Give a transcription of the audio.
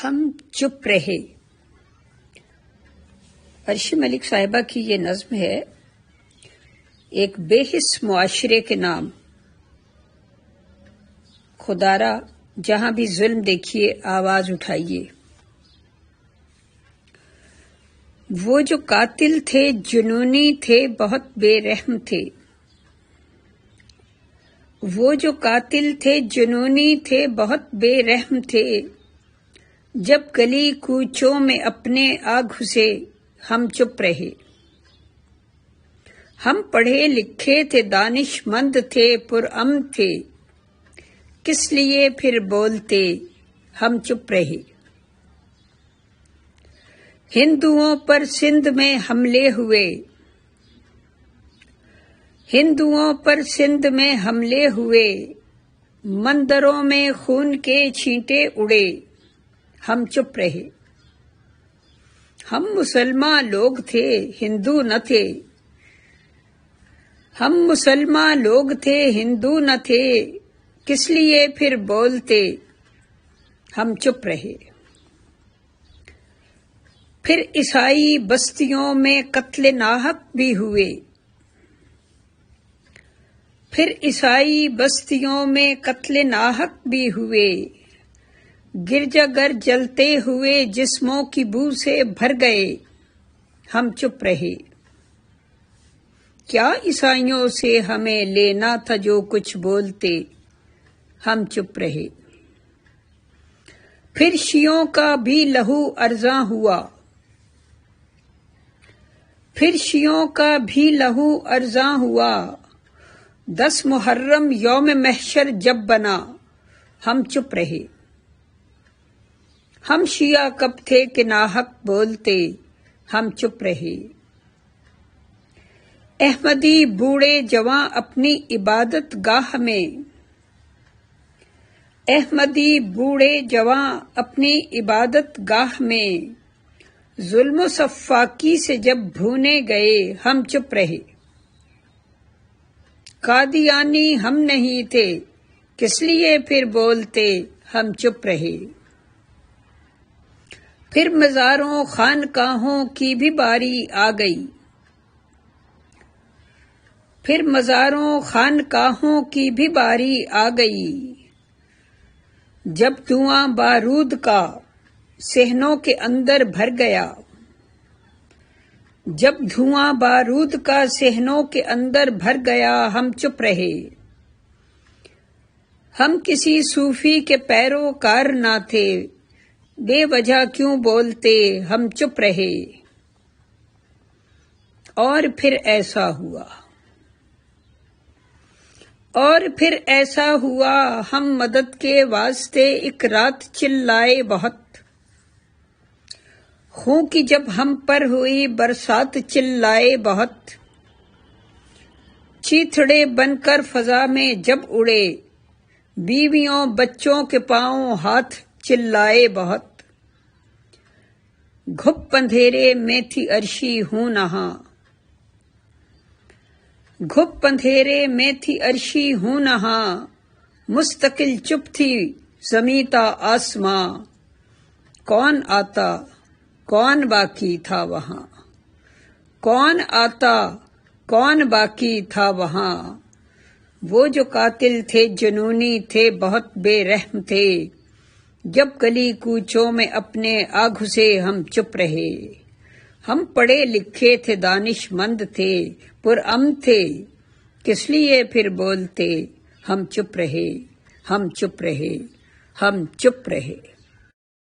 ہم چپ رہے۔ عرشی ملک صاحبہ کی یہ نظم ہے ایک بے حس معاشرے کے نام۔ خدارا جہاں بھی ظلم دیکھیے آواز اٹھائیے۔ وہ جو قاتل تھے جنونی تھے بہت بے رحم تھے۔ وہ جو قاتل تھے جنونی تھے بہت بے رحم تھے، جب گلی کوچوں میں اپنے آ گھسے ہم چپ رہے۔ ہم پڑھے لکھے تھے دانش مند تھے پرامن تھے، کس لیے پھر بولتے ہم چپ رہے۔ ہندوؤں پر سندھ میں حملے ہوئے، ہندوؤں پر سندھ میں حملے ہوئے، مندروں میں خون کے چھینٹے اڑے، ہم چپ رہے۔ ہم مسلمان لوگ تھے ہندو نہ تھے، ہم مسلمان لوگ تھے ہندو نہ تھے، کس لیے پھر بولتے ہم چپ رہے۔ پھر عیسائی بستیوں میں قتل ناحق بھی ہوئے، پھر عیسائی بستیوں میں قتل ناحق بھی ہوئے، گرجا گھر جلتے ہوئے جسموں کی بو سے بھر گئے، ہم چپ رہے۔ کیا عیسائیوں سے ہمیں لینا تھا جو کچھ بولتے ہم چپ رہے۔ پھر شیعوں کا بھی لہو ارزاں ہوا، پھر شیعوں کا بھی لہو ارزاں ہوا، 10 محرم یوم محشر جب بنا ہم چپ رہے۔ ہم شیعہ کب تھے کہ ناحق بولتے ہم چپ رہے۔ احمدی بوڑھے جواں اپنی عبادت گاہ میں، احمدی بوڑھے جواں اپنی عبادت گاہ میں، ظلم و سفاکی سے جب بھونے گئے ہم چپ رہے۔ قادیانی ہم نہیں تھے، کس لیے پھر بولتے ہم چپ رہے۔ پھر مزاروں خانقاہوں کی بھی باری آ گئی، پھر مزاروں خانقاہوں کی بھی باری آ گئی، جب دھواں بارود کا صحنوں کے اندر بھر گیا، جب دھواں بارود کا صحنوں کے اندر بھر گیا ہم چپ رہے۔ ہم کسی صوفی کے پیروکار نہ تھے، بے وجہ کیوں بولتے ہم چپ رہے۔ اور پھر ایسا ہوا، اور پھر ایسا ہوا، ہم مدد کے واسطے ایک رات چلائے بہت، خون کی جب ہم پر ہوئی برسات چلائے بہت، چیتھڑے بن کر فضا میں جب اڑے، بیویوں بچوں کے پاؤں ہاتھ چلائے بہت، گھپ اندھیرے میں تھی عرشی ہوں نہاں، گھپ اندھیرے میں تھی عرشی ہوں نہاں، مستقل چپ تھی زمیں تا آسماں، کون آتا کون باقی تھا وہاں، کون آتا کون باقی تھا وہاں۔ وہ جو قاتل تھے جنونی تھے بہت بے رحم تھے، جب گلی کوچوں میں اپنے آ گھسے ہم چپ رہے۔ ہم پڑھے لکھے تھے دانش مند تھے پرامن تھے، کس لیے پھر بولتے ہم چپ رہے، ہم چپ رہے، ہم چپ رہے۔